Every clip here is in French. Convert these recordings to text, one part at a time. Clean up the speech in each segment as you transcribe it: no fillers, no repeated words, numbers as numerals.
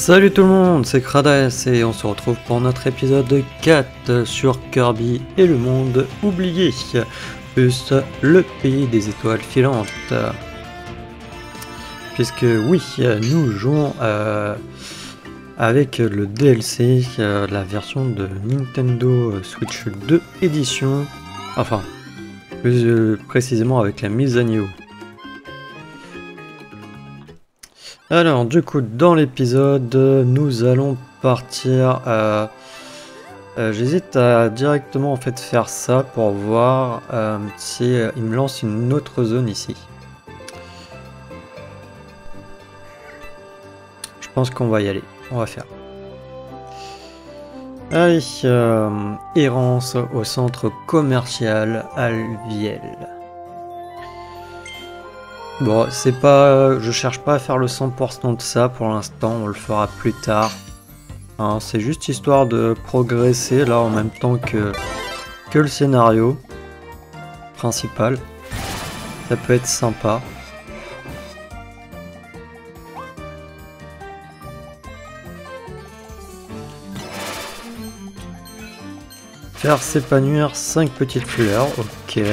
Salut tout le monde, c'est Kradas et on se retrouve pour notre épisode 4 sur Kirby et le monde oublié, plus le pays des étoiles filantes. Puisque oui, nous jouons avec le DLC, la version de Nintendo Switch 2 édition, enfin plus précisément avec la mise à niveau. Alors du coup dans l'épisode nous allons partir, j'hésite à directement en fait faire ça pour voir si il me lance une autre zone ici. Je pense qu'on va y aller, on va faire. Allez, errance au centre commercial Alviel. Bon, c'est pas, je cherche pas à faire le 100% de ça pour l'instant, on le fera plus tard. Hein, c'est juste histoire de progresser là en même temps que le scénario principal. Ça peut être sympa. Faire s'épanouir 5 petites fleurs, ok.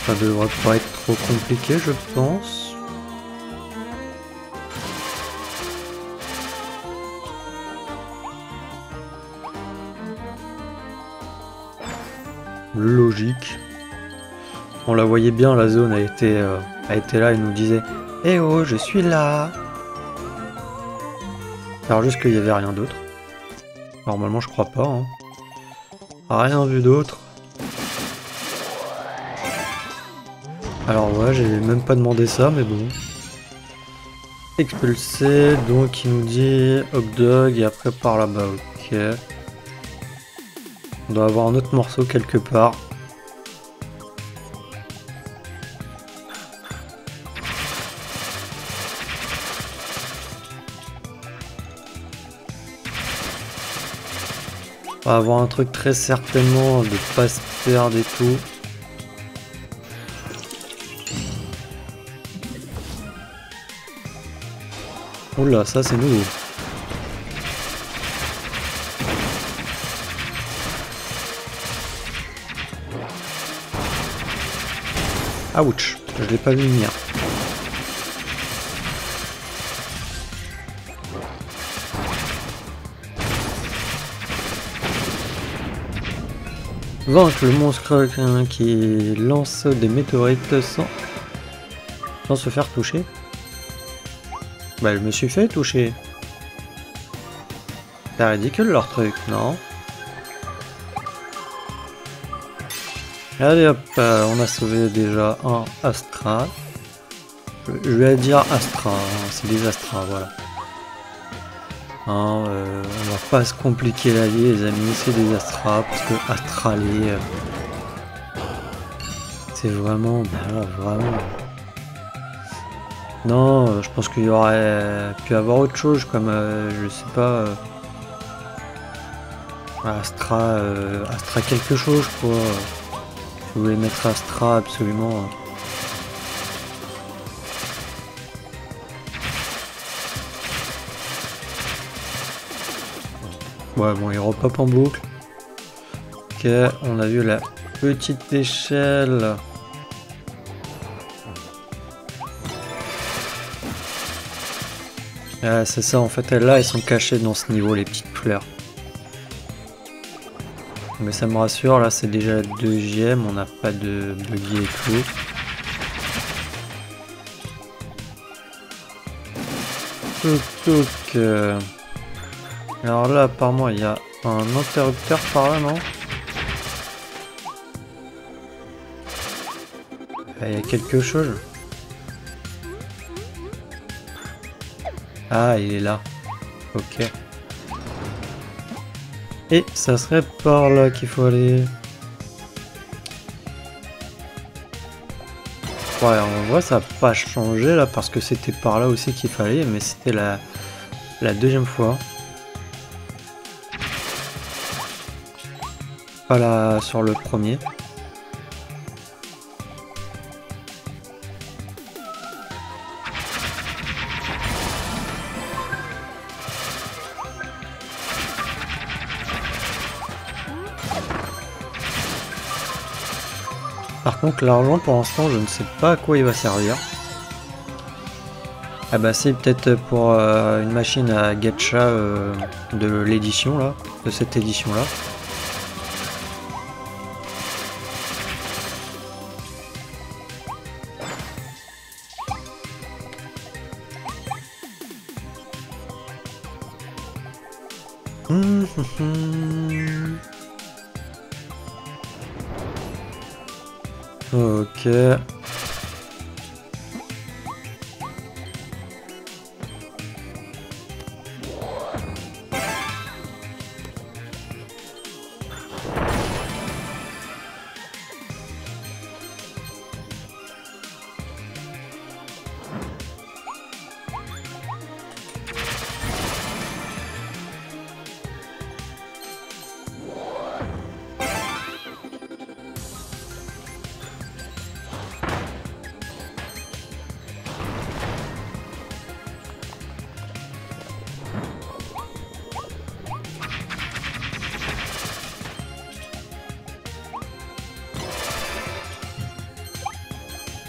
Ça devrait pas être trop compliqué, je pense. Logique. On la voyait bien, la zone a été là, il nous disait « Eh oh, je suis là !» Alors juste qu'il n'y avait rien d'autre. Normalement, je crois pas. Hein. Rien vu d'autre. Alors ouais, j'ai même pas demandé ça, mais bon. Expulsé, donc il nous dit hot dog et après par là-bas, ok. On doit avoir un autre morceau quelque part. On va avoir un truc très certainement de pas se perdre et tout. Oula, ça c'est nouveau. Ouch, je l'ai pas vu venir. Vaincre le monstre qui lance des météorites sans se faire toucher. Bah je me suis fait toucher. C'est ridicule leur truc, non? Allez hop, on a sauvé déjà un Astra. Je vais dire Astra, hein, c'est des Astras, voilà. Hein, on va pas se compliquer la vie les amis, c'est des Astras, parce que Astralé, c'est vraiment, bah, vraiment... Non, je pense qu'il y aurait pu avoir autre chose comme, je sais pas, Astra quelque chose quoi. Je voulais mettre Astra absolument. Ouais bon, il repop en boucle. Ok, on a vu la petite échelle. Ah, c'est ça, en fait, là, elles sont cachées dans ce niveau, les petites fleurs. Mais ça me rassure, là, c'est déjà la deuxième, on n'a pas de buggy et tout. Donc, alors là, apparemment, il y a un interrupteur par là, non? Il y a quelque chose. Ah, il est là. Ok. Et ça serait par là qu'il faut aller. Ouais, en vrai, ça n'a pas changé là parce que c'était par là aussi qu'il fallait, mais c'était la deuxième fois. Pas là sur le premier. Par contre, l'argent, pour l'instant, je ne sais pas à quoi il va servir. Ah bah c'est peut-être pour une machine à gacha de l'édition là, de cette édition là. Ok.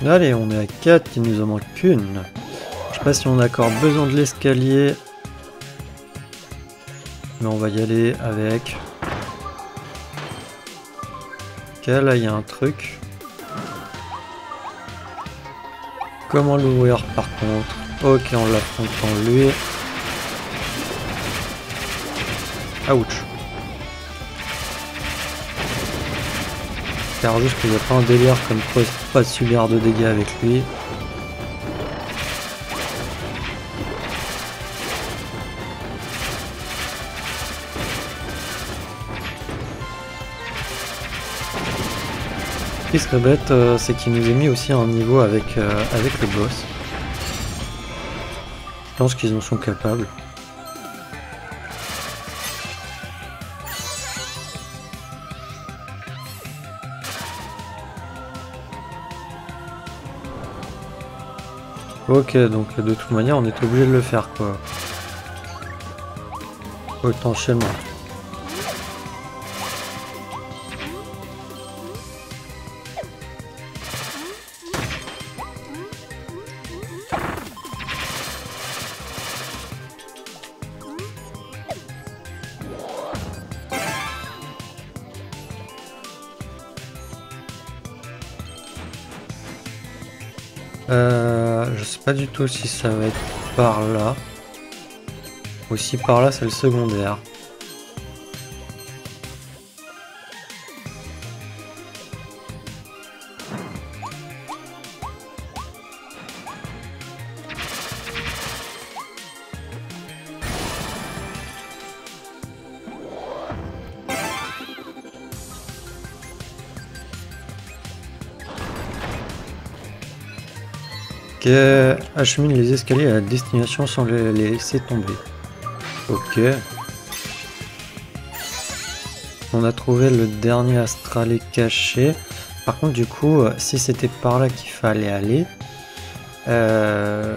Allez, on est à 4, il nous en manque qu'une. Je sais pas si on a encore besoin de l'escalier. Mais on va y aller avec. Ok, là il y a un truc. Comment l'ouvrir par contre? Ok, on l'affronte en lui. Ouch. J'espère juste qu'il n'y a pas un délire comme pas subir de dégâts avec lui. Ce qui serait bête, c'est qu'il nous ait mis aussi un niveau avec le boss. Je pense qu'ils en sont capables. Ok, donc de toute manière on est obligé de le faire quoi. Potentiellement. Je sais pas du tout si ça va être par là. Ou si par là c'est le secondaire. Ok, achemine les escaliers à la destination sans les laisser tomber. Ok. On a trouvé le dernier astralet caché. Par contre, du coup, si c'était par là qu'il fallait aller... Ah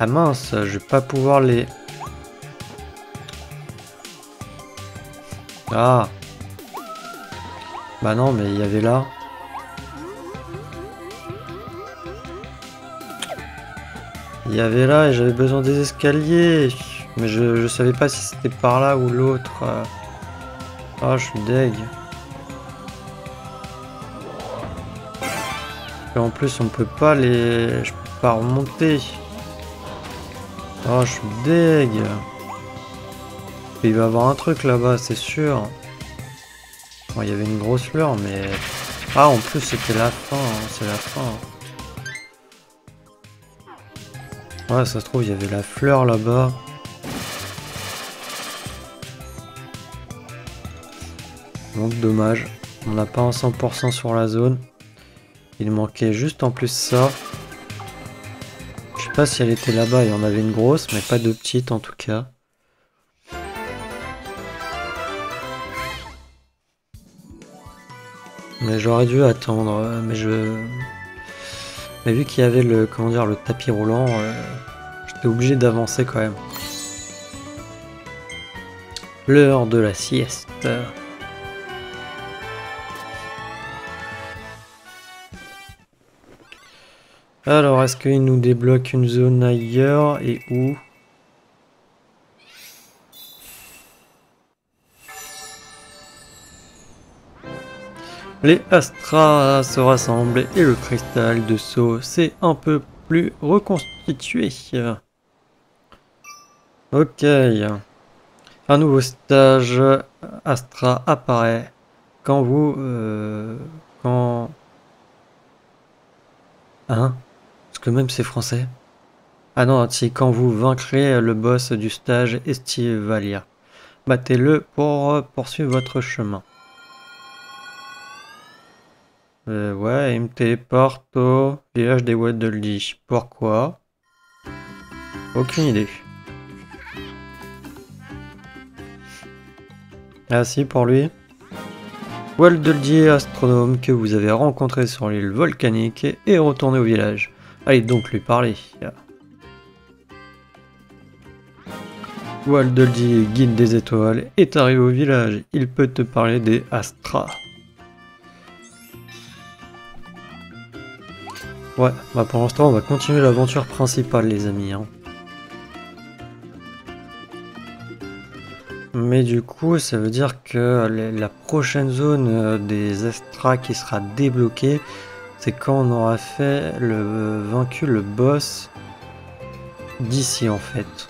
mince, je vais pas pouvoir les... Ah. Bah non, mais il y avait là... Il y avait là et j'avais besoin des escaliers. Mais je savais pas si c'était par là ou l'autre. Ah, je suis deg. Et en plus, on peut pas les... Je peux pas remonter. Oh, je suis deg. Il va y avoir un truc là-bas, c'est sûr. Bon, il y avait une grosse fleur, mais... Ah, en plus, c'était la fin. Hein, c'est la fin. Ouais, ça se trouve, il y avait la fleur là-bas. Donc, dommage. On n'a pas un 100% sur la zone. Il manquait juste en plus ça. Je sais pas si elle était là-bas. Il y en avait une grosse, mais pas de petite en tout cas. Mais j'aurais dû attendre. Mais vu qu'il y avait le, comment dire, le tapis roulant, j'étais obligé d'avancer quand même. L'heure de la sieste. Alors, est-ce qu'il nous débloque une zone ailleurs et où? Les Astras se rassemblent et le cristal de Sceau s'est un peu plus reconstitué. Ok. Un nouveau stage Astra apparaît quand vous... quand... Hein? Parce que même c'est français. Ah non, c'est quand vous vaincrez le boss du stage Estivalia. Battez-le pour poursuivre votre chemin. Ouais, il me téléporte au village des Waddle-Dee. Pourquoi? Aucune idée. Ah si, pour lui. Waddle-Dee, astronome que vous avez rencontré sur l'île volcanique, est retourné au village. Allez donc lui parler. Waddle-Dee, guide des étoiles, est arrivé au village. Il peut te parler des Astras. Ouais, bah pour l'instant on va continuer l'aventure principale les amis. Hein. Mais du coup ça veut dire que la prochaine zone des Astras qui sera débloquée, c'est quand on aura fait vaincu le boss d'ici en fait.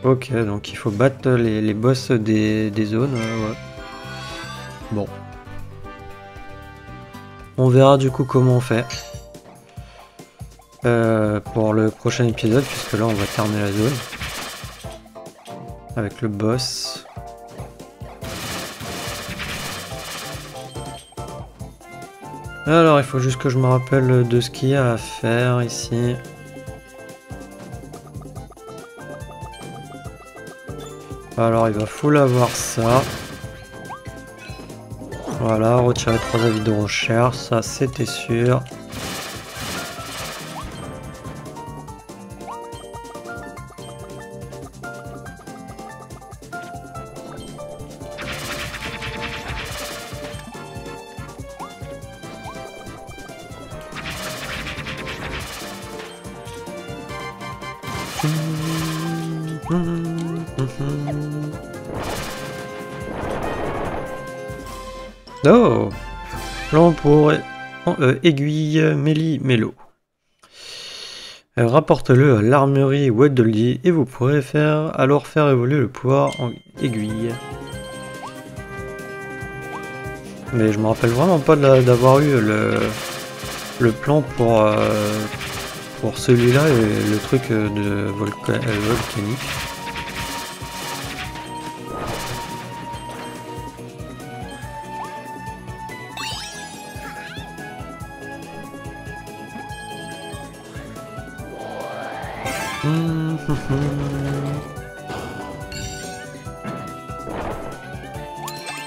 Ok, donc il faut battre les boss des zones. Ouais. Bon. On verra du coup comment on fait pour le prochain épisode, puisque là on va terminer la zone avec le boss. Alors il faut juste que je me rappelle de ce qu'il y a à faire ici. Alors il va full avoir ça. Voilà, retirer 3 avis de recherche, ça c'était sûr. Oh, plan pour aiguille Méli-Mélo. Rapporte-le à l'armurerie Waddle-Dee et vous pourrez alors faire évoluer le pouvoir en aiguille. Mais je me rappelle vraiment pas d'avoir eu le plan pour celui-là et le truc de volcanique.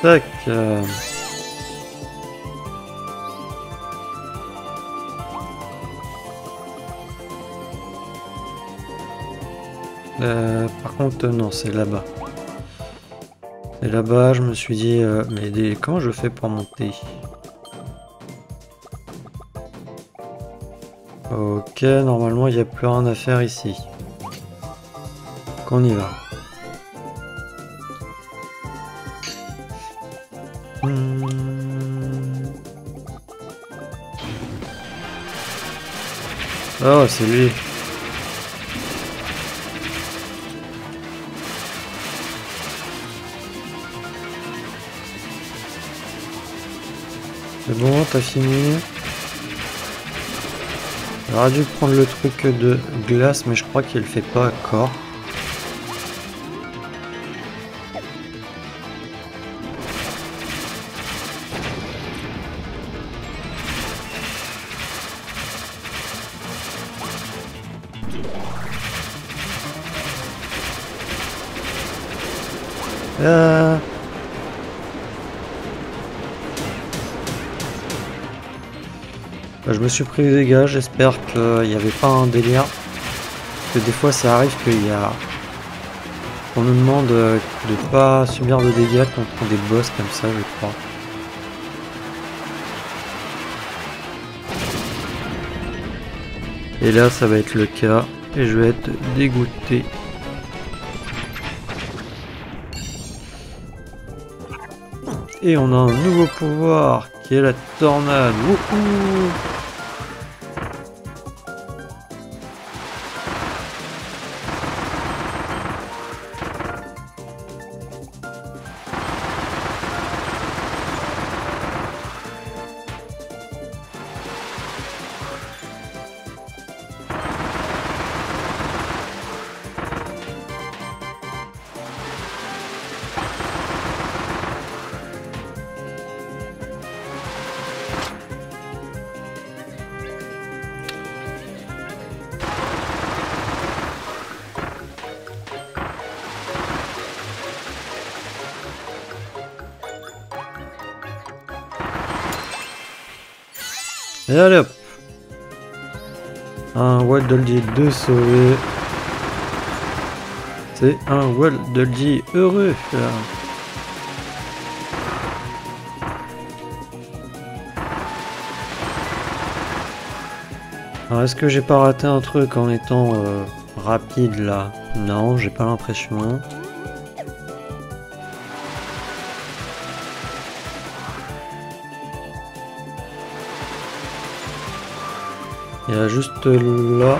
Tac. Par contre, non, c'est là-bas. C'est là-bas, je me suis dit, mais comment je fais pour monter? Ok, normalement, il n'y a plus rien à faire ici. Qu'on y va. Oh, c'est lui. C'est bon, t'as fini. J'aurais dû prendre le truc de glace, mais je crois qu'il le fait pas encore. Je me suis pris des dégâts, j'espère qu'il n'y avait pas un délire. Parce que des fois ça arrive qu'on nous demande de pas subir de dégâts contre des boss comme ça, je crois. Et là, ça va être le cas. Et je vais être dégoûté. Et on a un nouveau pouvoir qui est la tornade. Wouhou! Et allez hop! Un Waddle 2 sauvé. C'est un Waddle heureux. Là. Alors est-ce que j'ai pas raté un truc en étant rapide là? Non, j'ai pas l'impression. Il y a juste là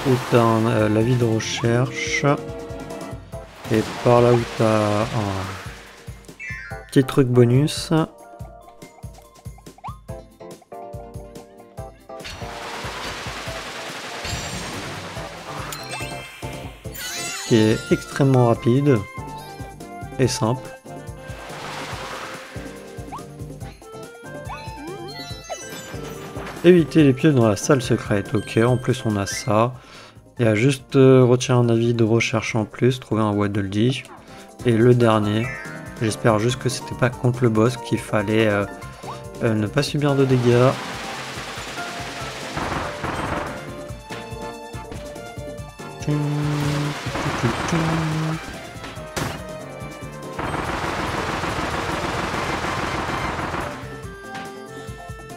où t'as l'avis de recherche et par là où t'as un petit truc bonus. Qui est extrêmement rapide et simple. Éviter les pièges dans la salle secrète. Ok, en plus on a ça. Il y a juste retirer un avis de recherche en plus, trouver un Waddle Dee. Et le dernier, j'espère juste que c'était pas contre le boss qu'il fallait ne pas subir de dégâts.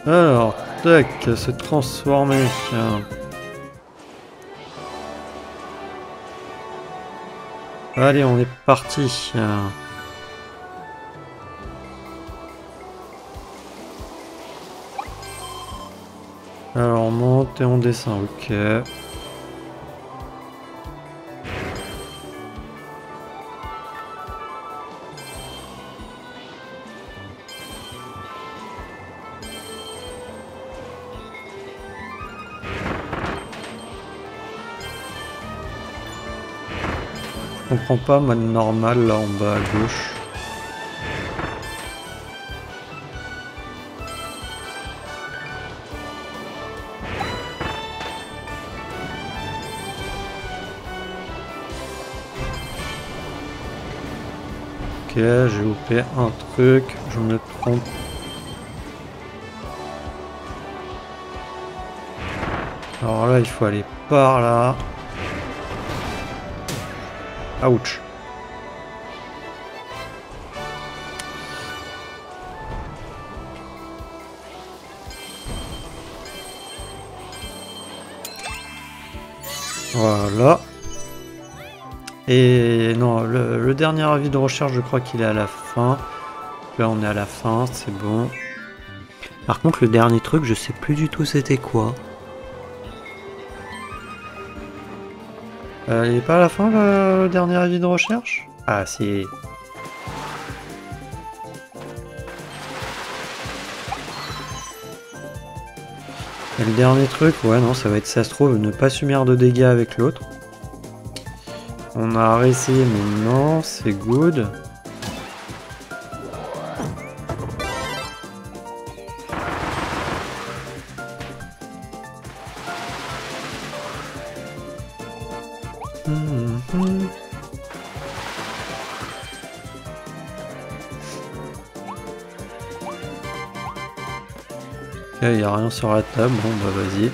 Alors, tac, se transformer. Allez, on est parti. Alors, on monte et on descend, ok. Je comprends pas, mode normal là en bas à gauche. Ok, j'ai loupé un truc, je me trompe. Alors là, il faut aller par là. Ouch. Voilà. Et non, le dernier avis de recherche, je crois qu'il est à la fin. Là, on est à la fin, c'est bon. Par contre, le dernier truc, je sais plus du tout c'était quoi. Il est pas à la fin, le dernier avis de recherche? Ah, si. Et le dernier truc, ouais, non, ça va être, ça se trouve, ne pas subir de dégâts avec l'autre. On a réessayé, mais non, c'est good. Ok, il n'y a rien sur la table, bon bah vas-y.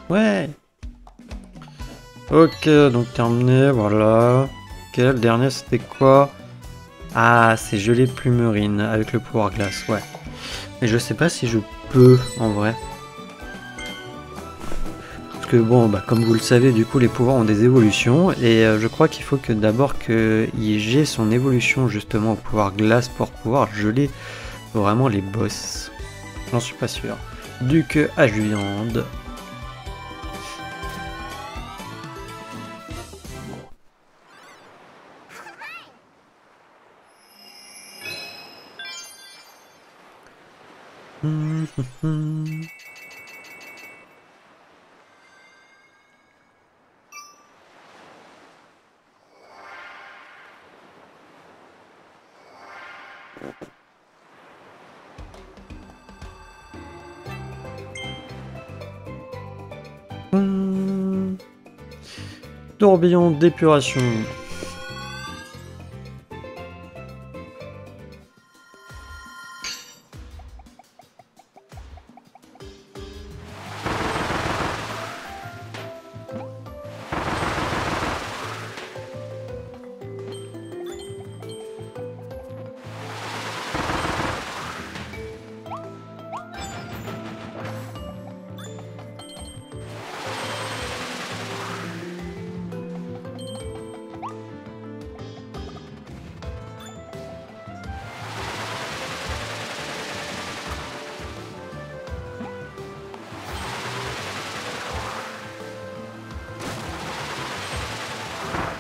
Ouais. Ok, donc terminé, voilà. Ok, le dernier c'était quoi? Ah, c'est gelée plumerine avec le pouvoir glace, ouais. Mais je sais pas si je peux en vrai. Parce que bon, bah, comme vous le savez, du coup les pouvoirs ont des évolutions et je crois qu'il faut que d'abord qu'il j'ai son évolution justement au pouvoir glace pour pouvoir geler vraiment les boss. J'en suis pas sûr. Duc à viande. Tourbillon d'épuration.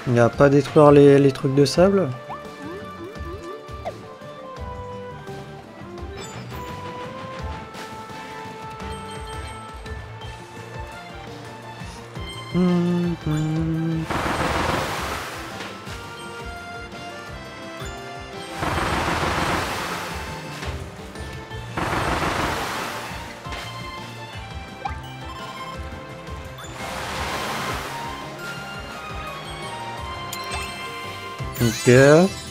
Il n'y a pas détruire les trucs de sable? Ok,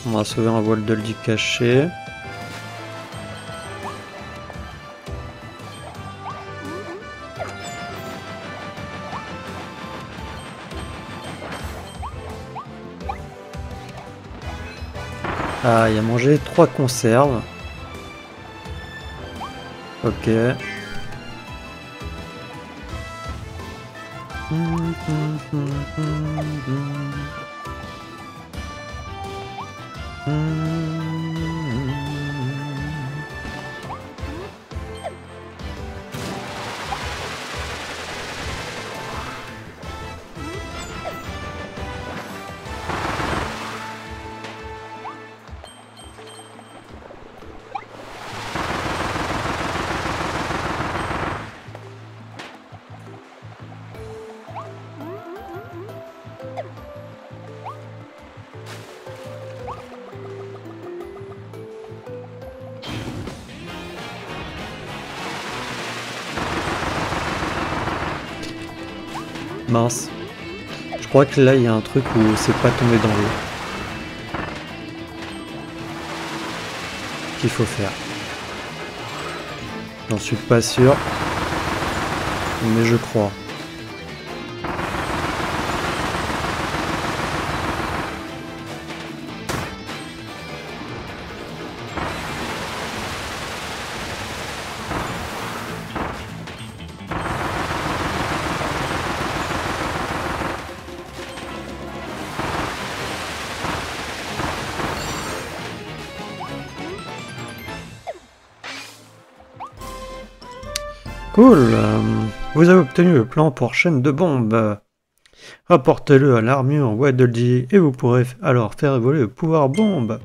on va sauver un voile de lit caché. Ah, il a mangé 3 conserves. Ok. Mince. Je crois que là, il y a un truc où c'est pas tombé dans l'eau. Qu'il faut faire. J'en suis pas sûr. Mais je crois. Cool. Vous avez obtenu le plan pour chaîne de bombes. Rapportez-le à l'armure Waddle et vous pourrez alors faire évoluer le pouvoir bombe.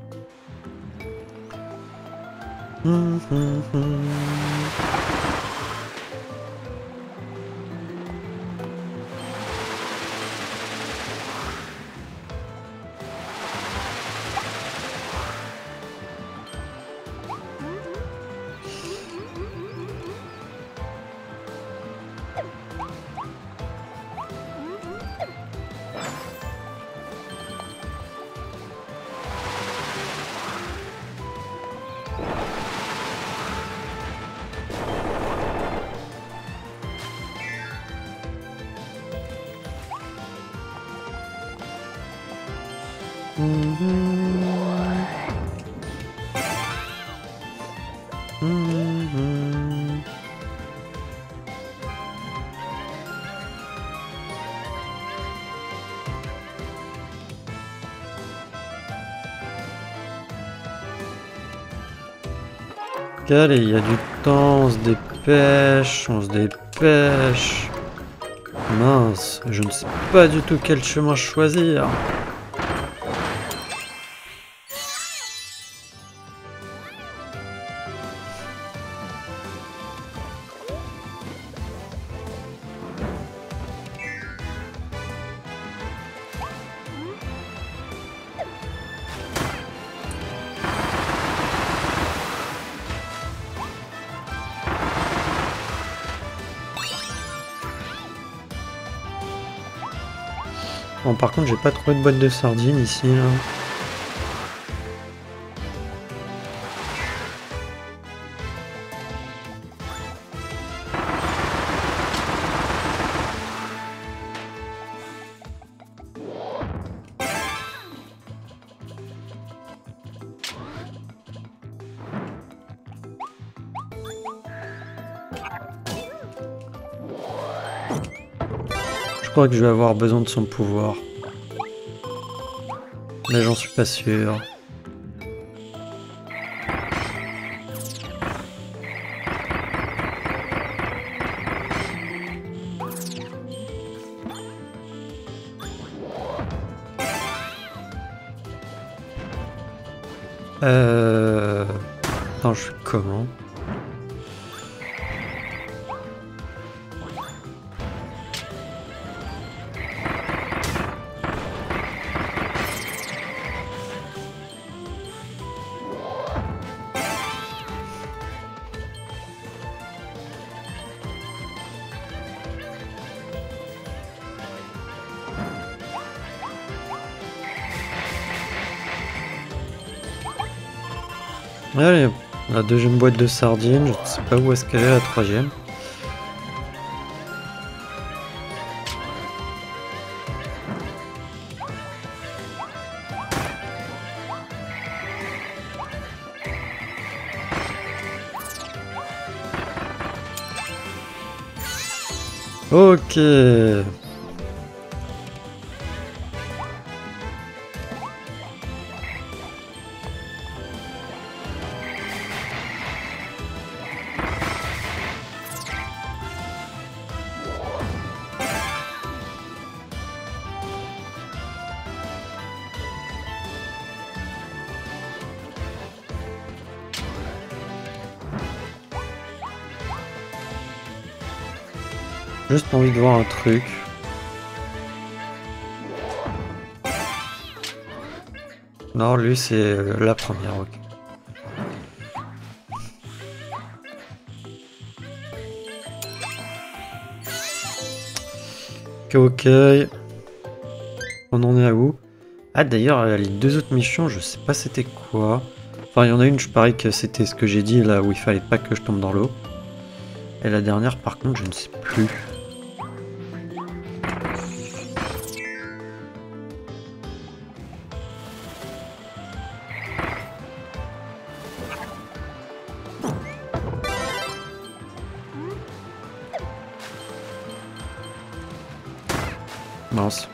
Allez, il y a du temps, on se dépêche, on se dépêche. Mince, je ne sais pas du tout quel chemin choisir. Bon, par contre, j'ai pas trouvé de boîte de sardines ici, là. Je crois que je vais avoir besoin de son pouvoir. Mais j'en suis pas sûr. Attends, je suis comment? Allez, la deuxième boîte de sardines, je ne sais pas où est-ce qu'elle est, la troisième. Ok. Juste envie de voir un truc. Non, lui c'est la première, ok. Ok. On en est à où? Ah d'ailleurs, les deux autres missions, je sais pas c'était quoi. Enfin, il y en a une, je parie que c'était ce que j'ai dit là où il fallait pas que je tombe dans l'eau. Et la dernière, par contre, je ne sais plus. Mince.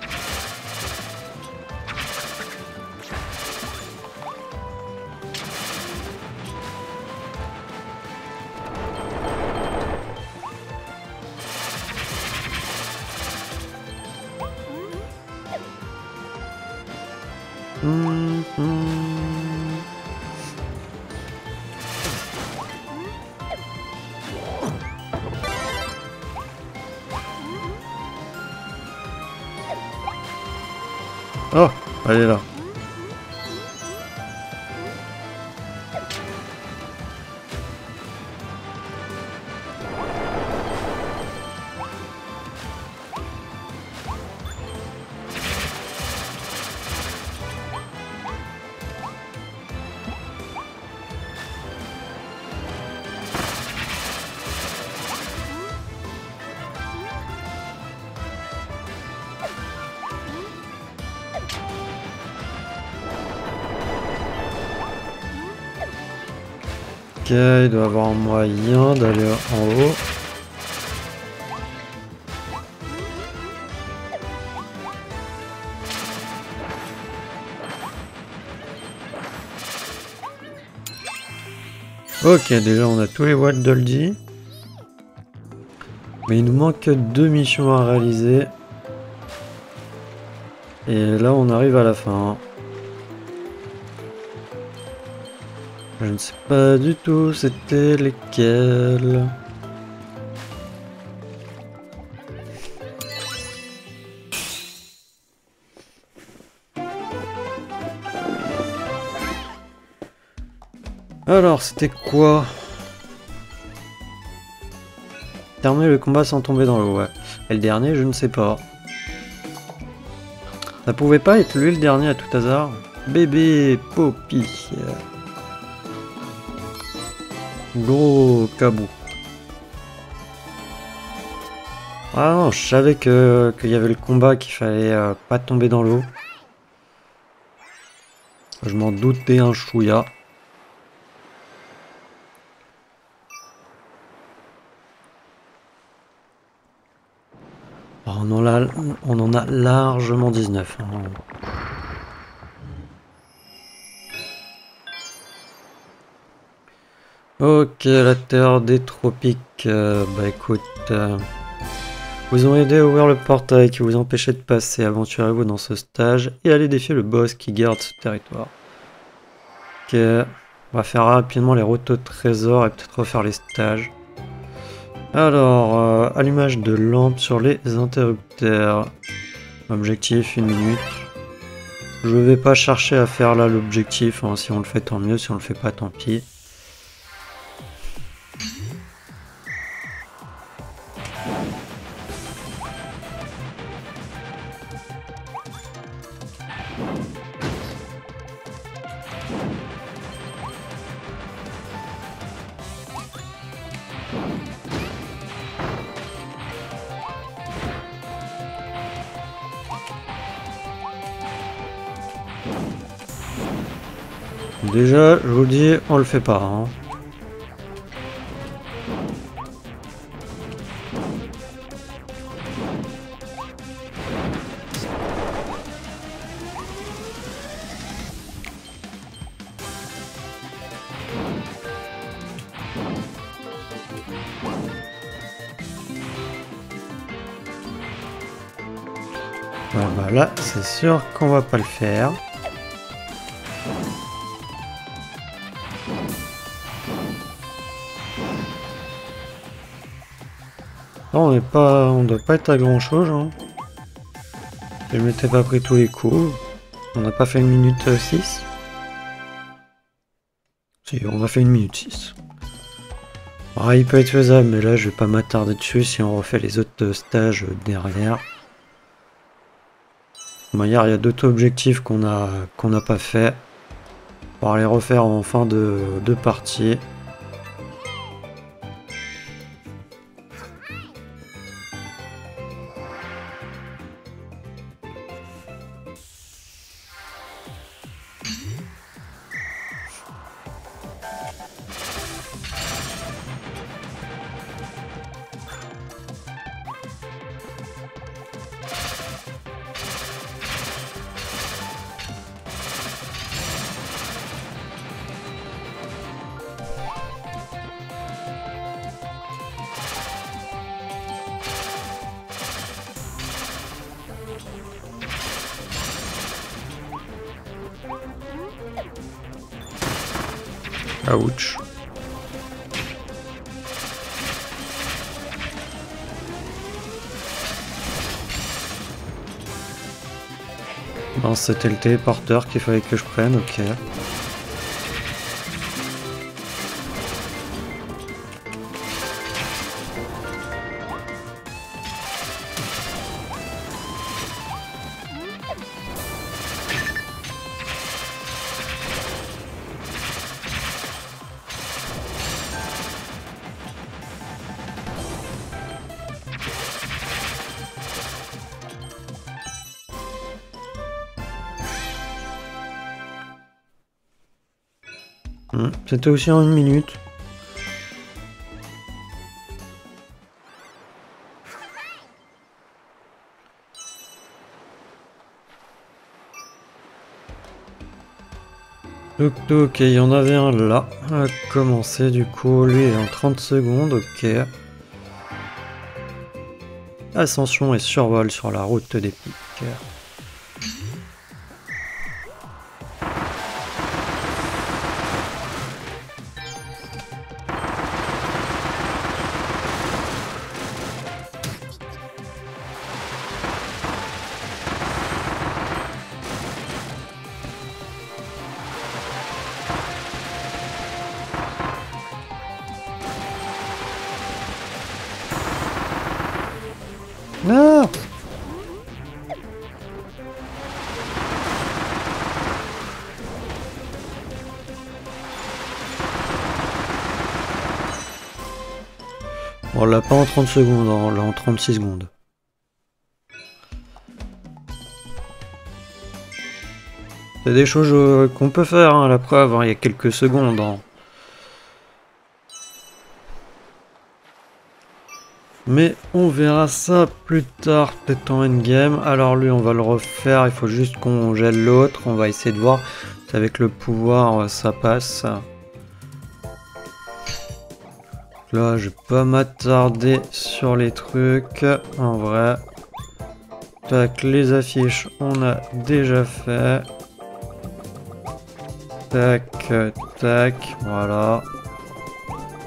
Oh, elle est là. il doit avoir un moyen d'aller en haut. Ok, déjà on a tous les Wild Doldy. Mais il nous manque 2 missions à réaliser. Et là on arrive à la fin. Je ne sais pas du tout c'était lesquels. Alors c'était quoi? Terminer le combat sans tomber dans l'eau, ouais. Et le dernier, je ne sais pas. Ça pouvait pas être lui le dernier à tout hasard? Bébé Poppy. Gros cabou. Ah non, je savais qu'il y avait le combat, qu'il fallait pas tomber dans l'eau. Je m'en doutais un chouïa. On en a largement 19. Hein. Ok, la terre des tropiques. Bah écoute, vous ont aidé à ouvrir le portail qui vous empêchait de passer. Aventurez-vous dans ce stage et allez défier le boss qui garde ce territoire. Ok, on va faire rapidement les routes au trésor et peut-être refaire les stages. Alors, allumage de lampe sur les interrupteurs. Objectif 1 minute. Je vais pas chercher à faire là l'objectif. Hein. Si on le fait, tant mieux. Si on le fait pas, tant pis. Déjà, je vous le dis, on le fait pas. Hein. Ouais, bah là, c'est sûr qu'on va pas le faire. Non, on doit pas être à grand chose. Hein. Je m'étais pas pris tous les coups. On n'a pas fait 1 minute 6. Si, on a fait 1 minute 6. Ah, il peut être faisable, mais là je vais pas m'attarder dessus si on refait les autres stages derrière. Bon, hier il y a d'autres objectifs qu'on n'a pas fait. On va les refaire en fin de partie. Ouch. Non, c'était le téléporteur qu'il fallait que je prenne, ok. C'était aussi en 1 minute. Donc, ok, il y en avait un là. On va commencer du coup. Lui est en 30 secondes, ok. Ascension et survol sur la route des pics. Non! On l'a pas en 30 secondes, on l'a en 36 secondes. C'est des choses qu'on peut faire, hein, la preuve, hein, il y a quelques secondes. Hein. Mais on verra ça plus tard, peut-être en endgame. Alors lui, on va le refaire, il faut juste qu'on gèle l'autre. On va essayer de voir si avec le pouvoir ça passe. Là, je vais pas m'attarder sur les trucs, en vrai. Tac, les affiches, on a déjà fait. Tac, tac, voilà.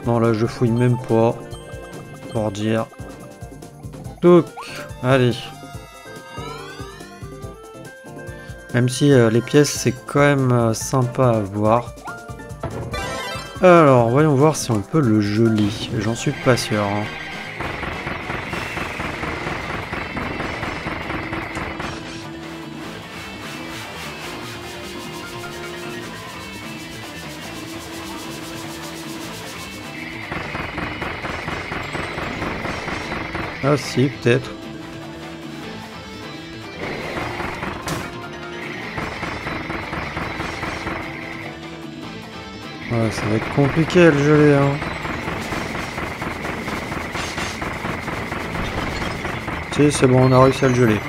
Non, là, je fouille même pas. Pour dire. Donc, allez. Même si les pièces, c'est quand même sympa à voir. Alors, voyons voir si on peut le geler. J'en suis pas sûr. Hein. Ah si, peut-être. Ouais, ça va être compliqué à le geler, hein. Si, c'est bon, on a réussi à le geler.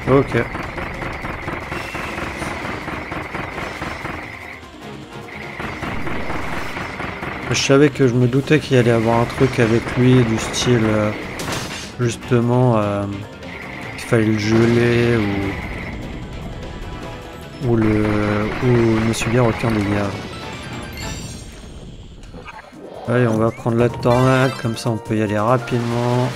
Ok. Je savais que je me doutais qu'il allait avoir un truc avec lui du style justement qu'il fallait le geler ou ne subir aucun dégât. Allez, on va prendre la tornade, comme ça on peut y aller rapidement.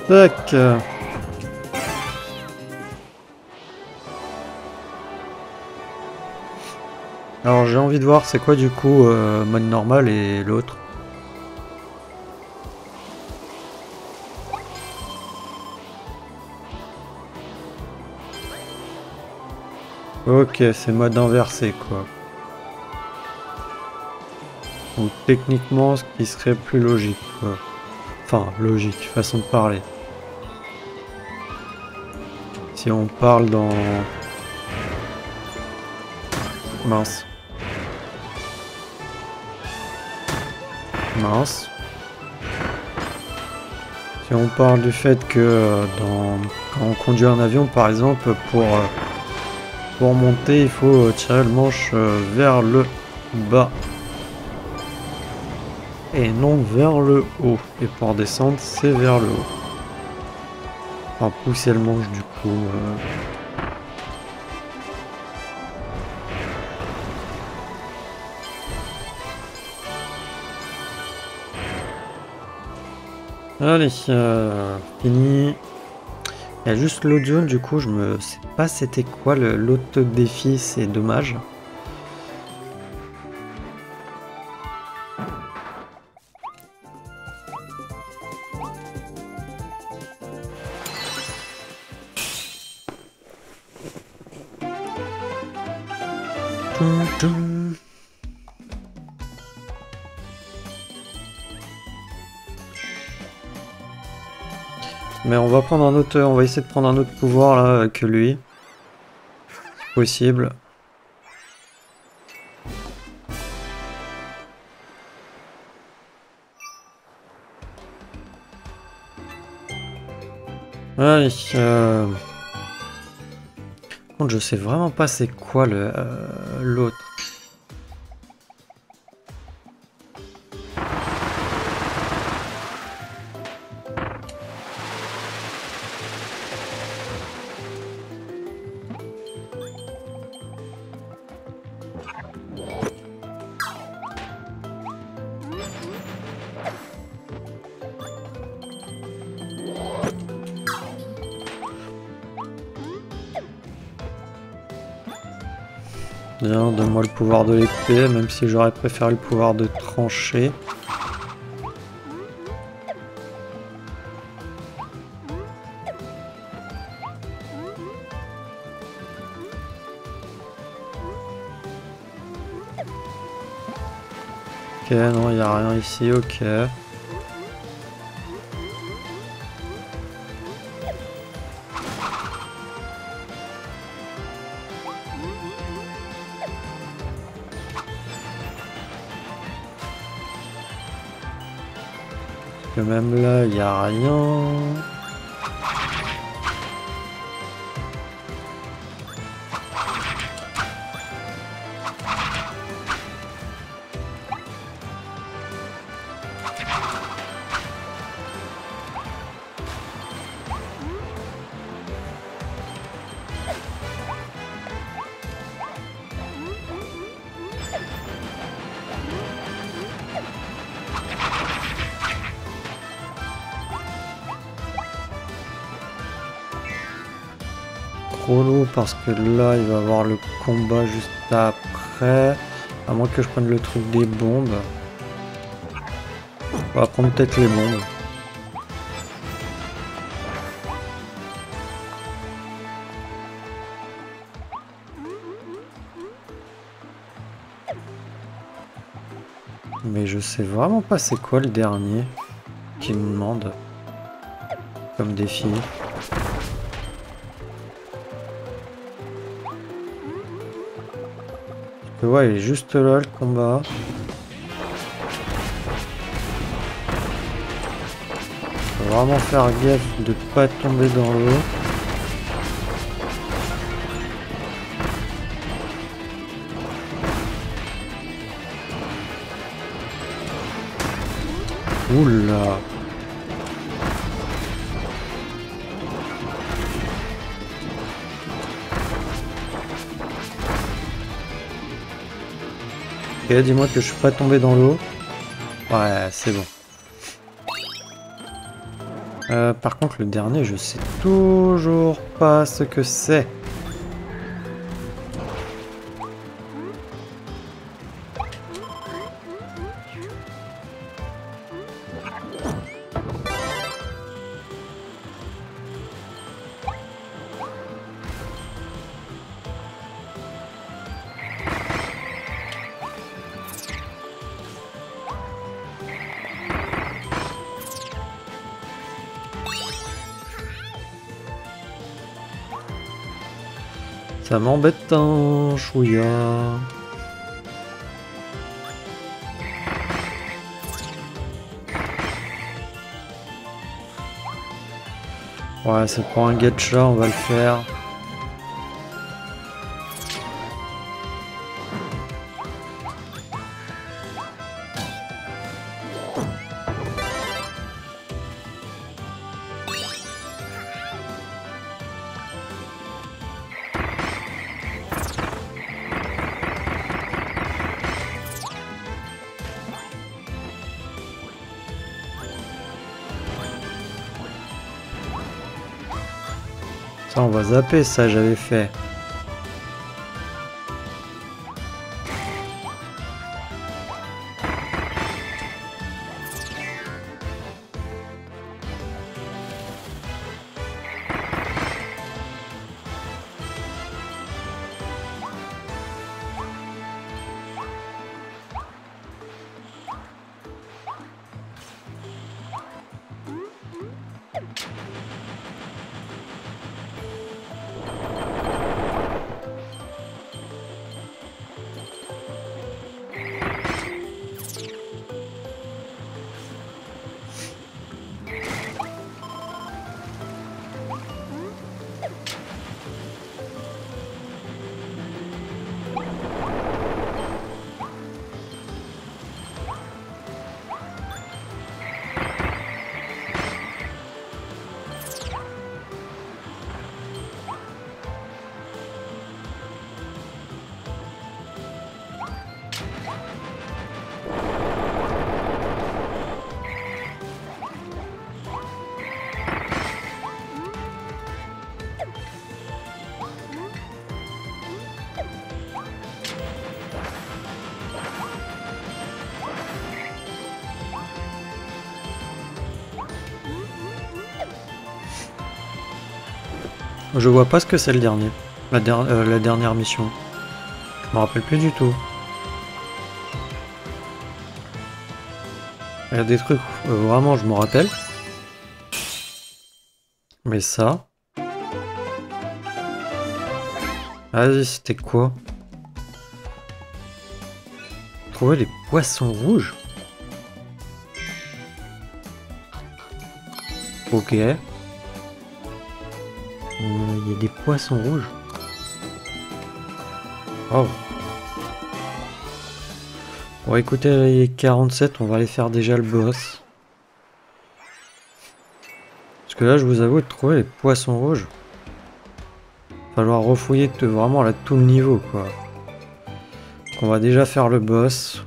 Tac. Alors j'ai envie de voir c'est quoi du coup mode normal et l'autre. Ok, c'est mode inversé quoi. Donc techniquement ce qui serait plus logique quoi. Enfin logique, façon de parler. Si on parle dans... Mince. Mince. Si on parle du fait que quand on conduit un avion par exemple, pour monter il faut tirer le manche vers le bas. Et non vers le haut. Et pour descendre c'est vers le haut. Enfin pousser le manche du coup. Allez, fini. Il y a juste l'audio, du coup, je me sais pas c'était quoi l'autre défi, c'est dommage. Mais on va prendre un autre, on va essayer de prendre un autre pouvoir là que lui. Possible. Allez, Par contre, je sais vraiment pas c'est quoi le l'autre. Bien, donne-moi le pouvoir de l'épée, même si j'aurais préféré le pouvoir de trancher. Ok, non, il n'y a rien ici, ok. Que même là, il n'y a rien. Lourd parce que là il va avoir le combat juste après, à moins que je prenne le truc des bombes. On va prendre peut-être les bombes. Mais je sais vraiment pas c'est quoi le dernier qu'il me demande comme défi. Ouais, il est juste là le combat. Faut vraiment faire gaffe de pas tomber dans l'eau. Oula. Ok, dis-moi que je suis pas tombé dans l'eau. Ouais, c'est bon. Par contre, le dernier, je sais toujours pas ce que c'est. Ça m'embête un chouïa. Ouais, c'est pour un gacha, on va le faire. Ça, on va zapper, ça j'avais fait. Je vois pas ce que c'est le dernier. La dernière mission. Je me rappelle plus du tout. Il y a des trucs, vraiment, je me rappelle. Mais ça... Vas-y, c'était quoi? Trouver les poissons rouges? Ok. Il y a des poissons rouges. Oh. Bon, écoutez, les 47, on va aller faire déjà le boss. Parce que là, je vous avoue, de trouver les poissons rouges, falloir refouiller vraiment là tout le niveau, quoi. Donc, on va déjà faire le boss.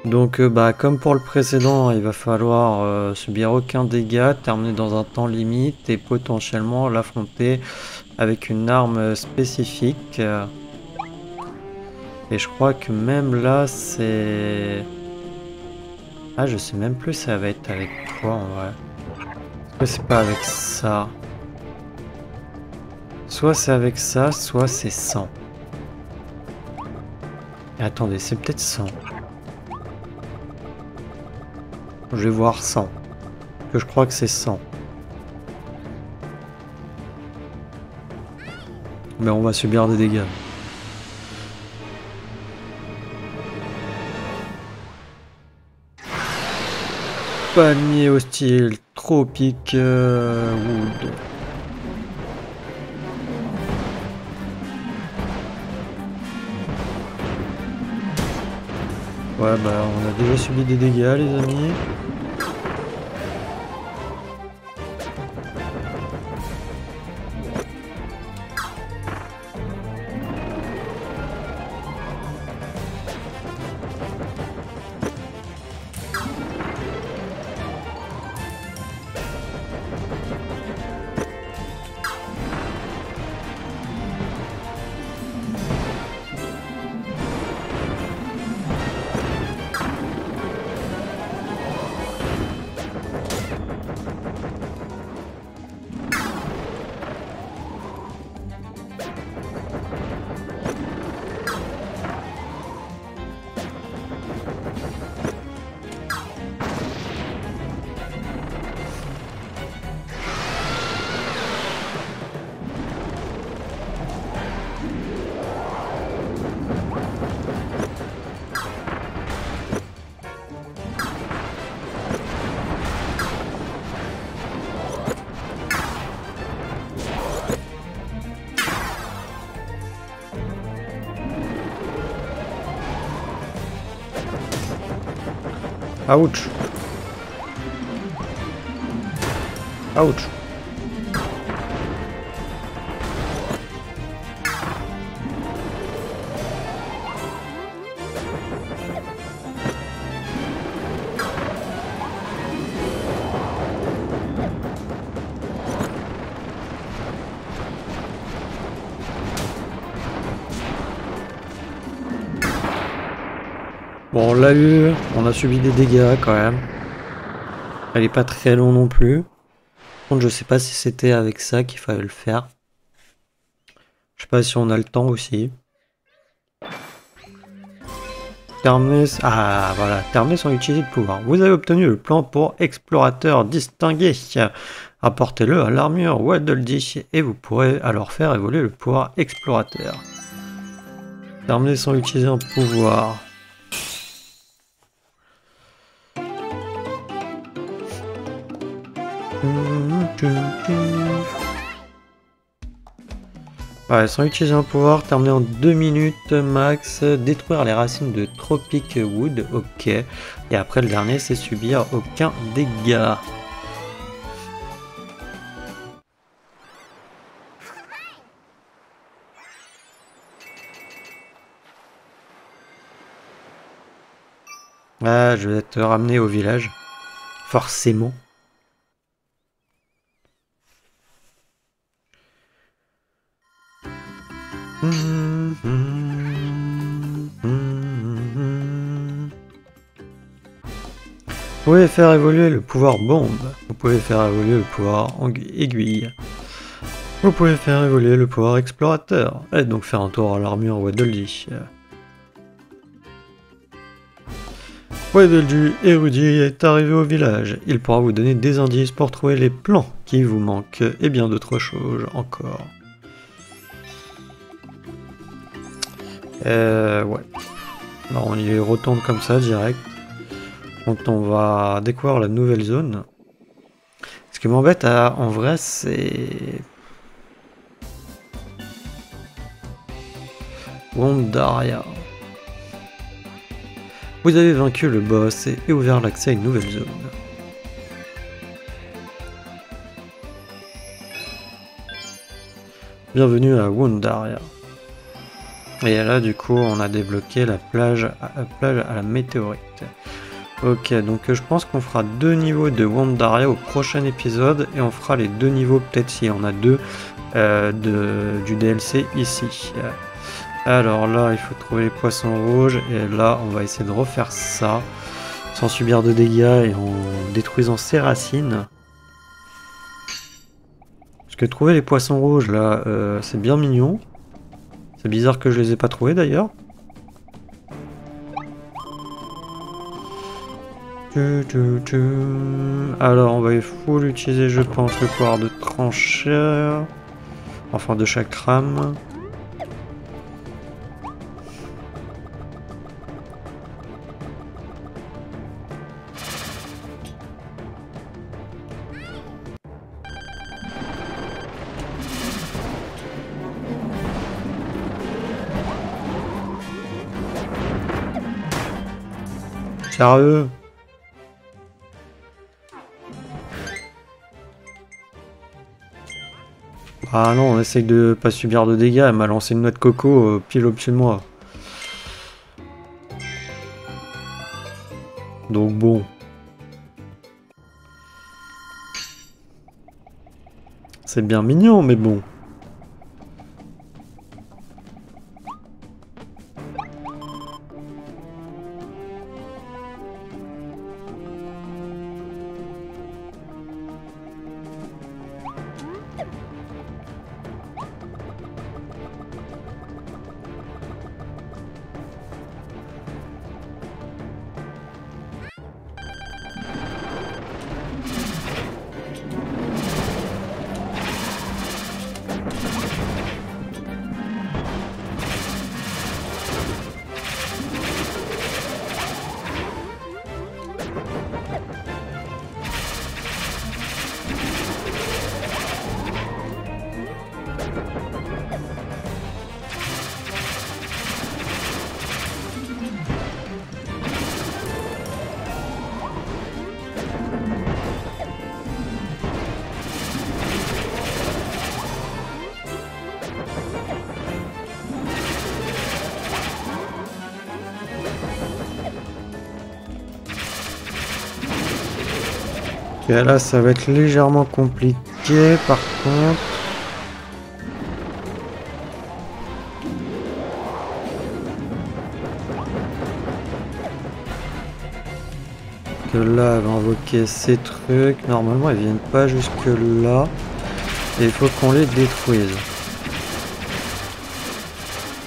Donc, bah, comme pour le précédent, il va falloir subir aucun dégât, terminer dans un temps limite et potentiellement l'affronter avec une arme spécifique. Et je crois que même là, c'est... Ah, je sais même plus ça va être avec quoi en vrai. Est-ce que c'est pas avec ça? Soit c'est avec ça, soit c'est 100. Et attendez, c'est peut-être 100. Je vais voir 100. Que je crois que c'est 100. Mais on va subir des dégâts. Palmier hostile, tropique wood. Ouais, bah on a déjà subi des dégâts, les amis. Ouch. Ouch. Bon, on l'a eu, on a subi des dégâts quand même. Elle est pas très long non plus. Par contre, je sais pas si c'était avec ça qu'il fallait le faire. Je sais pas si on a le temps aussi. Terminer... Ah, voilà, terminer sans utiliser de pouvoir. Vous avez obtenu le plan pour explorateur distingué. Apportez-le à l'armure Waddle Dee et vous pourrez alors faire évoluer le pouvoir explorateur. Terminer sans utiliser un pouvoir. Ouais, sans utiliser un pouvoir, terminer en 2 minutes max, détruire les racines de Tropic Wood, ok. Et après le dernier, c'est subir aucun dégât. Ah, je vais te ramener au village, forcément. Vous pouvez faire évoluer le pouvoir bombe. Vous pouvez faire évoluer le pouvoir aiguille. Vous pouvez faire évoluer le pouvoir explorateur. Allez donc faire un tour à l'armure Waddle-Dee. Waddle-Dee érudit est arrivé au village. Il pourra vous donner des indices pour trouver les plans qui vous manquent et bien d'autres choses encore. Ouais. Alors on y retourne comme ça direct. Donc on va découvrir la nouvelle zone. Ce qui m'embête en vrai c'est... Wondaria. Vous avez vaincu le boss et ouvert l'accès à une nouvelle zone. Bienvenue à Wondaria. Et là du coup on a débloqué la plage à la météorite. Ok, donc je pense qu'on fera 2 niveaux de Wondaria au prochain épisode et on fera les 2 niveaux peut-être si on a 2 du DLC ici. Alors là il faut trouver les poissons rouges et là on va essayer de refaire ça sans subir de dégâts et en détruisant ses racines. Parce que trouver les poissons rouges là c'est bien mignon. C'est bizarre que je les ai pas trouvés d'ailleurs. Alors on va full utiliser je pense le pouvoir de trancheur. Enfin de chakram. Sérieux? Ah non, on essaye de pas subir de dégâts, elle m'a lancé une noix de coco pile au-dessus de moi. Donc bon. C'est bien mignon, mais bon. Ok, là ça va être légèrement compliqué par contre. Que là elle va invoquer ces trucs. Normalement elles viennent pas jusque là. Et il faut qu'on les détruise.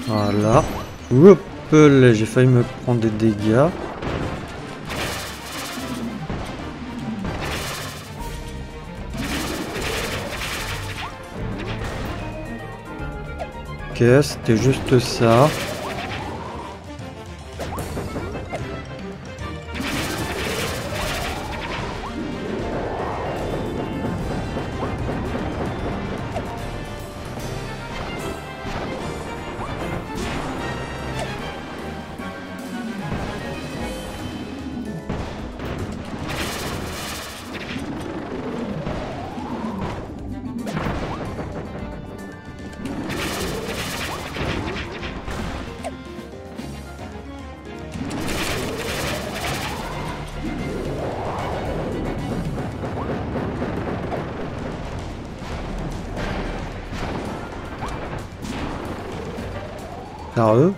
Voilà. Hop là, j'ai failli me prendre des dégâts. Ok, c'était juste ça. Sérieux?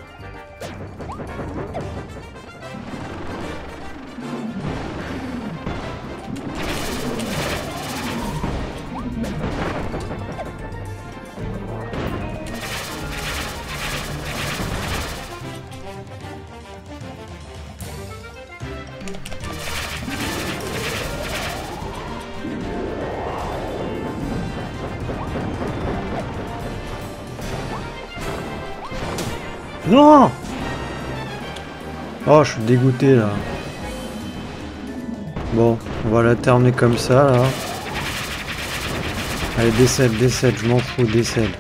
Non! Oh, je suis dégoûté là. Bon, on va la terminer comme ça là. Allez, décède, je m'en fous, décède.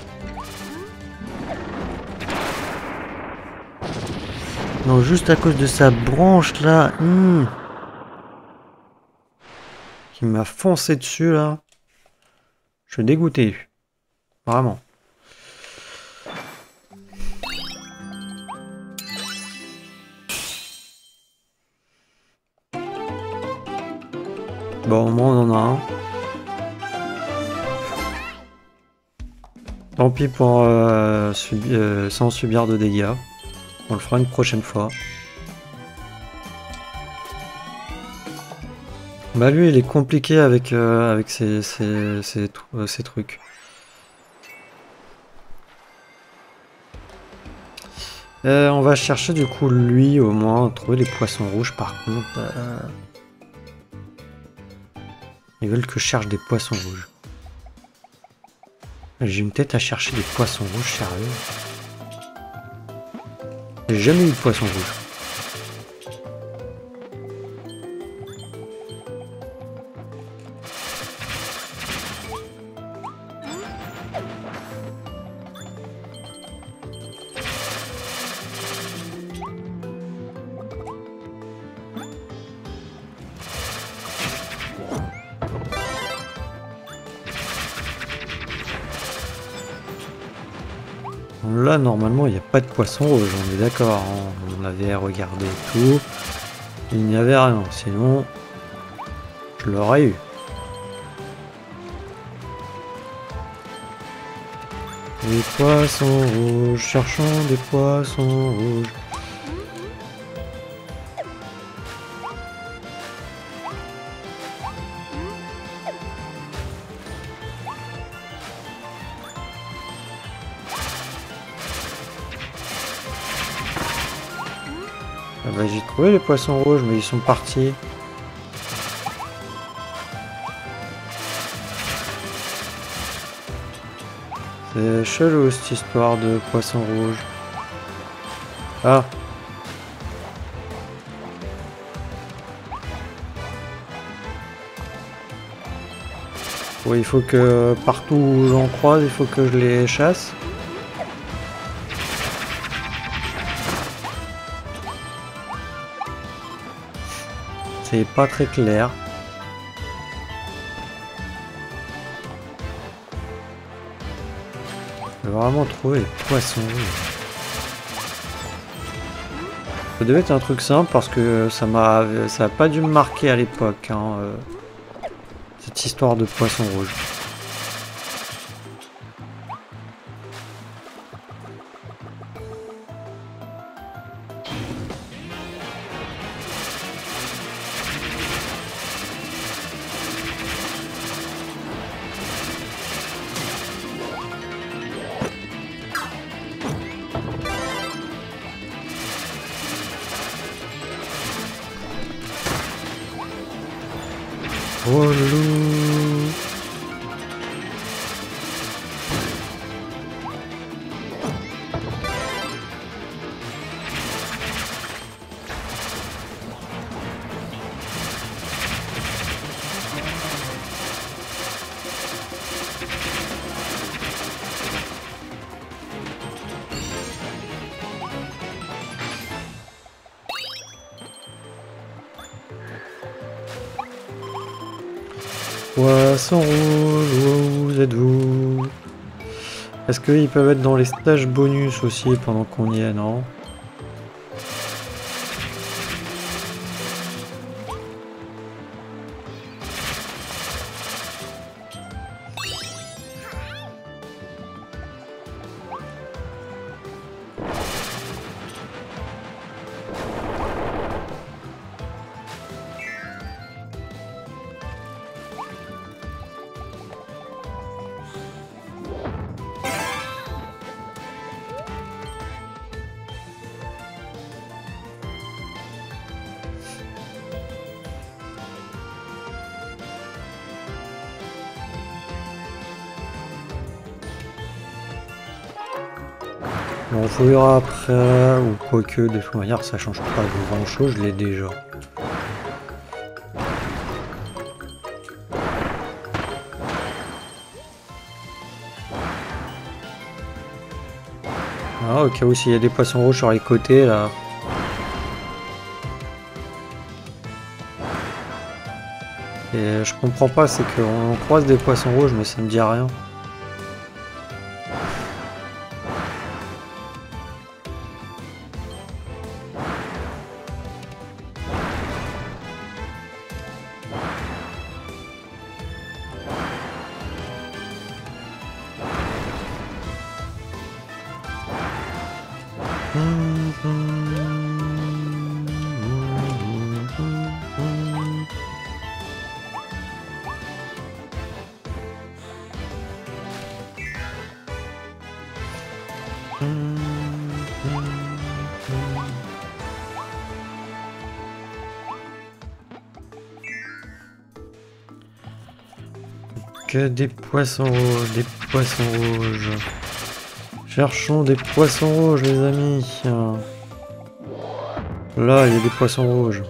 Non, juste à cause de sa branche là. Qui m'a foncé dessus là. Je suis dégoûté. Vraiment. Bon, au moins on en a un. Tant pis pour sans subir de dégâts. On le fera une prochaine fois. Bah lui il est compliqué avec ces trucs. On va chercher du coup lui au moins, trouver les poissons rouges par contre. Ils veulent que je cherche des poissons rouges. J'ai une tête à chercher des poissons rouges, sérieux. J'ai jamais eu de poisson rouge. Là, normalement, il n'y a pas de poisson rouge, on est d'accord. Hein. On avait regardé tout. Il n'y avait rien, sinon je l'aurais eu. Des poissons rouges, cherchons des poissons rouges. Ah bah, j'ai trouvé les poissons rouges, mais ils sont partis. C'est chelou cette histoire de poisson rouge. Ah. Oui, il faut que partout où j'en croise, il faut que je les chasse. C'est pas très clair. Je vais vraiment trouver les poissons rouges. Ça devait être un truc simple parce que ça a pas dû me marquer à l'époque, hein, cette histoire de poisson rouge. Relou. Poisson rouge, où êtes-vous? Est-ce qu'ils peuvent être dans les stages bonus aussi pendant qu'on y est, non? On verra après, ou quoique, de toute manière, ça change pas grand chose, je l'ai déjà. Ah, au cas où s'il y a des poissons rouges sur les côtés, là. Et je comprends pas, c'est qu'on croise des poissons rouges, mais ça me dit rien. Que des poissons rouges, des poissons rouges. Cherchons des poissons rouges, les amis. Là, il y a des poissons rouges.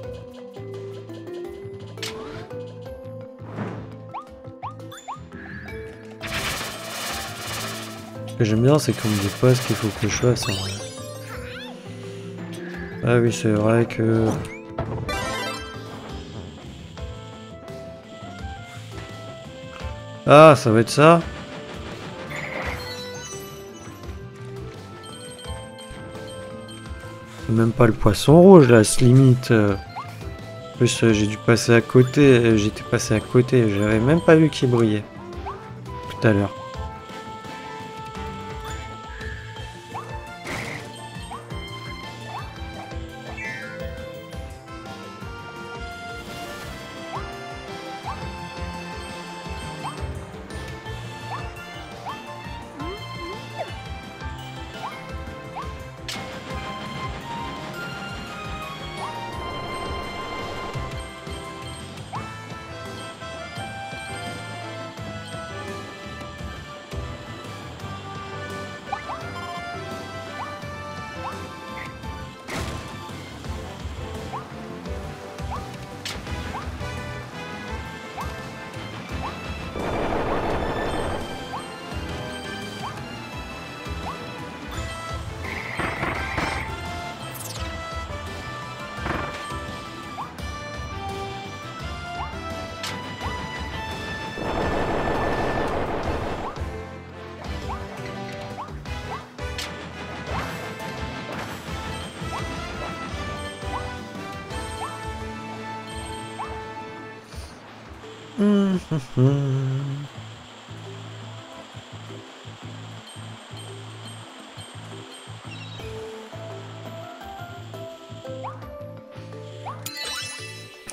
Ce que j'aime bien, c'est qu'on me dit pas ce qu'il faut que je fasse. Ah oui, c'est vrai que... Ah, ça va être ça? Même pas le poisson rouge, là, ce limite. En plus, j'ai dû passer à côté. J'étais passé à côté. J'avais même pas vu qu'il brillait. Tout à l'heure.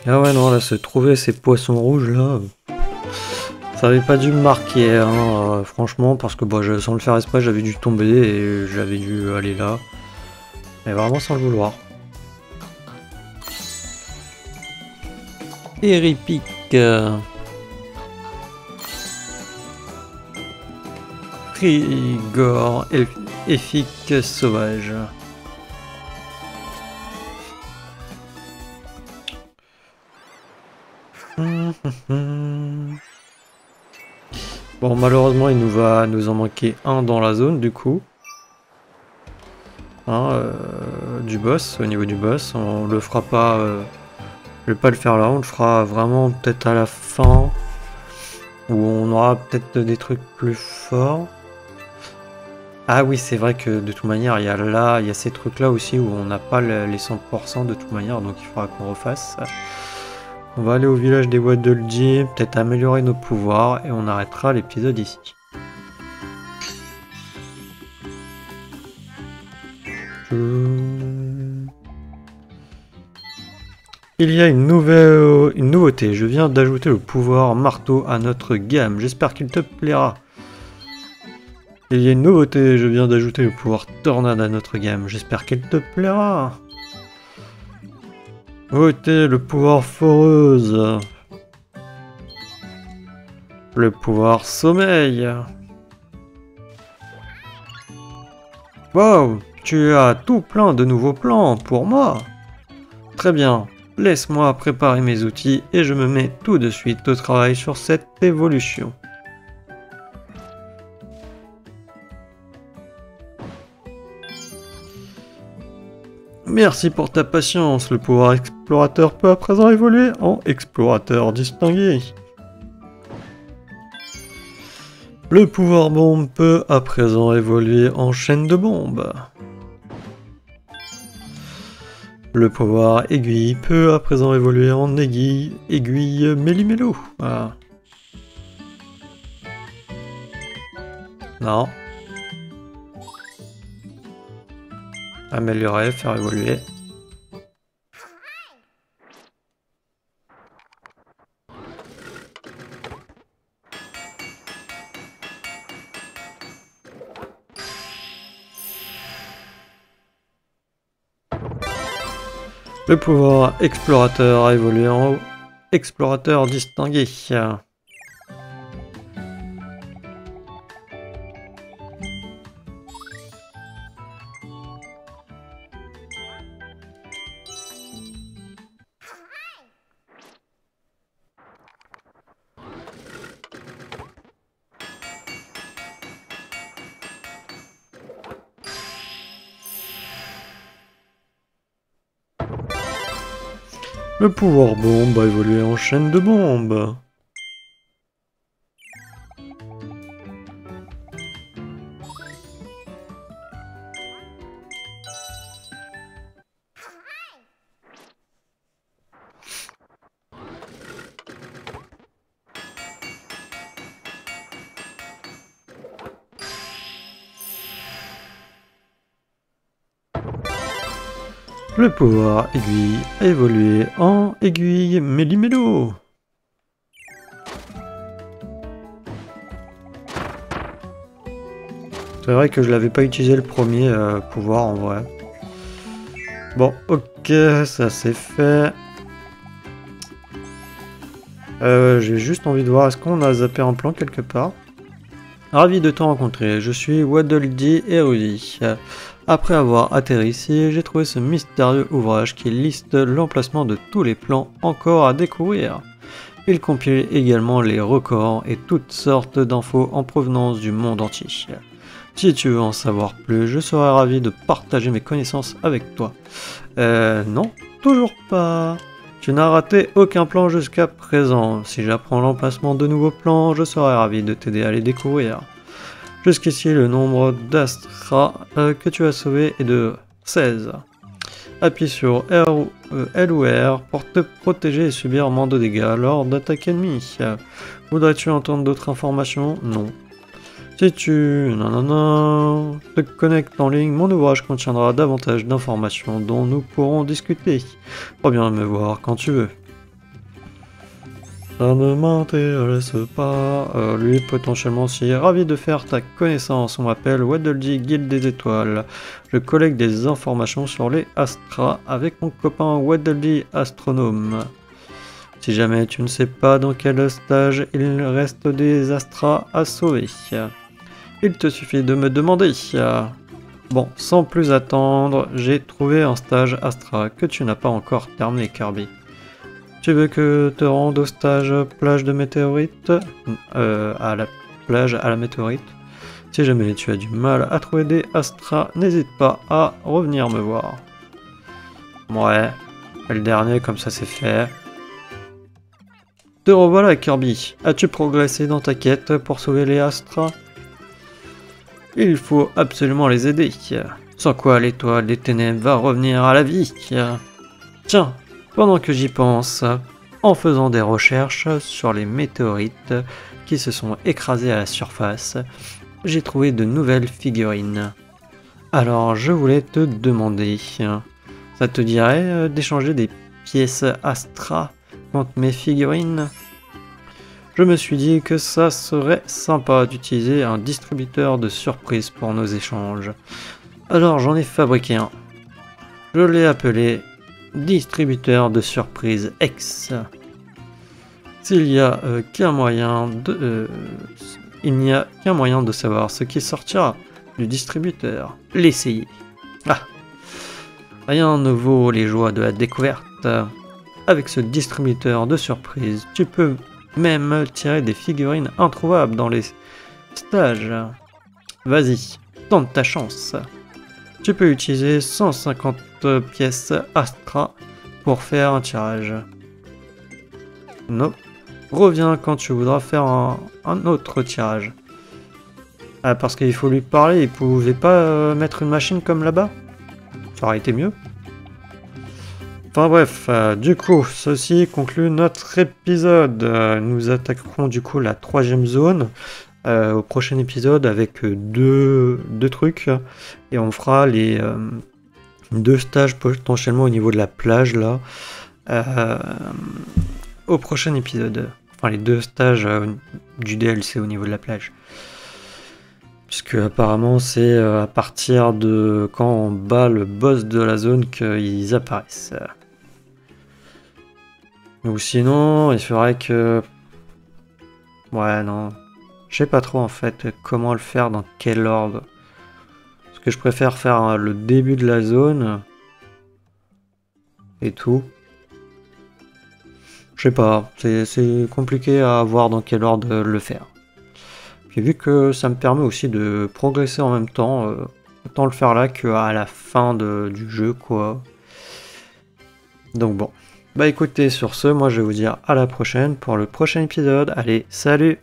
Ah ouais, non, là, se trouver ces poissons rouges, là... Ça avait pas dû me marquer, hein, franchement, parce que, bah, sans le faire exprès, j'avais dû tomber et j'avais dû aller là. Mais vraiment sans le vouloir. Éripique. Frigor, Effique sauvage. Bon, malheureusement, il va nous en manquer un dans la zone, du coup. Hein, du boss, au niveau du boss. On le fera pas... je vais pas le faire là, on le fera vraiment peut-être à la fin. Où on aura peut-être des trucs plus forts. Ah oui, c'est vrai que de toute manière, il y a ces trucs-là aussi où on n'a pas les 100% de toute manière, donc il faudra qu'on refasse. On va aller au village des Waddle-Dee, peut-être améliorer nos pouvoirs, et on arrêtera l'épisode ici. Il y a une nouveauté, je viens d'ajouter le pouvoir marteau à notre gamme, j'espère qu'il te plaira. Il y a une nouveauté, je viens d'ajouter le pouvoir tornade à notre gamme, j'espère qu'il te plaira. Nouveauté, le pouvoir foreuse. Le pouvoir sommeil. Wow, tu as tout plein de nouveaux plans pour moi. Très bien, laisse-moi préparer mes outils et je me mets tout de suite au travail sur cette évolution. Merci pour ta patience, le pouvoir explorateur peut à présent évoluer en explorateur distingué. Le pouvoir bombe peut à présent évoluer en chaîne de bombes. Le pouvoir aiguille peut à présent évoluer en aiguille méli-mélo. Voilà. Non. Améliorer, faire évoluer. Le pouvoir explorateur a évolué en explorateur distingué. Le pouvoir bombe a évolué en chaîne de bombes. Le pouvoir aiguille a évolué en aiguille méli-mélo. C'est vrai que je l'avais pas utilisé le premier pouvoir en vrai. Bon, ok, ça c'est fait. J'ai juste envie de voir, est-ce qu'on a zappé un plan quelque part? Ravi de te rencontrer, je suis Waddle Dee érudit. Après avoir atterri ici, j'ai trouvé ce mystérieux ouvrage qui liste l'emplacement de tous les plans encore à découvrir. Il compile également les records et toutes sortes d'infos en provenance du monde entier. Si tu veux en savoir plus, je serais ravi de partager mes connaissances avec toi. Non, toujours pas. Tu n'as raté aucun plan jusqu'à présent. Si j'apprends l'emplacement de nouveaux plans, je serai ravi de t'aider à les découvrir. Jusqu'ici, le nombre d'Astra que tu as sauvé est de 16. Appuie sur L ou R pour te protéger et subir moins de dégâts lors d'attaques ennemies. Voudrais-tu entendre d'autres informations? Non. Si tu te connectes en ligne, mon ouvrage contiendra davantage d'informations dont nous pourrons discuter. Reviens me voir quand tu veux. Ça ne m'intéresse pas. Lui potentiellement si ravi de faire ta connaissance. On m'appelle Waddle Dee Guilde des Étoiles. Je collecte des informations sur les Astras avec mon copain Waddle Dee Astronome. Si jamais tu ne sais pas dans quel stage il reste des Astras à sauver, il te suffit de me demander. Bon, sans plus attendre, j'ai trouvé un stage Astra que tu n'as pas encore terminé, Kirby. Tu veux que te rende au stage plage de météorites à la plage à la météorite. Si jamais tu as du mal à trouver des Astras, n'hésite pas à revenir me voir. Ouais, le dernier comme ça c'est fait. Te revoilà Kirby, as-tu progressé dans ta quête pour sauver les Astras? Il faut absolument les aider, sans quoi l'étoile des ténèbres va revenir à la vie. Tiens, pendant que j'y pense, en faisant des recherches sur les météorites qui se sont écrasés à la surface, j'ai trouvé de nouvelles figurines. Alors je voulais te demander, ça te dirait d'échanger des pièces Astra contre mes figurines? Je me suis dit que ça serait sympa d'utiliser un distributeur de surprise pour nos échanges. Alors j'en ai fabriqué un. Je l'ai appelé distributeur de surprise X. Il n'y a qu'un moyen de savoir ce qui sortira du distributeur. L'essayer. Ah, rien ne vaut les joies de la découverte. Avec ce distributeur de surprise, tu peux même tirer des figurines introuvables dans les stages. Vas-y, tente ta chance. Tu peux utiliser 150 pièces Astra pour faire un tirage. Non. Reviens quand tu voudras faire un autre tirage. Ah, parce qu'il faut lui parler, il pouvait pas mettre une machine comme là-bas? Ça aurait été mieux. Enfin bref, du coup, ceci conclut notre épisode. Nous attaquerons du coup la 3e zone au prochain épisode avec deux trucs. Et on fera les 2 stages potentiellement au niveau de la plage là. Au prochain épisode. Enfin les 2 stages du DLC au niveau de la plage. Puisque apparemment c'est à partir de quand on bat le boss de la zone qu'ils apparaissent. Ou sinon, il faudrait que... Ouais, non. Je sais pas trop en fait comment le faire, dans quel ordre. Parce que je préfère faire le début de la zone. Et tout. Je sais pas, c'est compliqué à voir dans quel ordre le faire. Puis vu que ça me permet aussi de progresser en même temps, autant le faire là qu'à la fin du jeu, quoi. Donc bon. Bah écoutez, sur ce, moi je vais vous dire à la prochaine pour le prochain épisode. Allez, salut!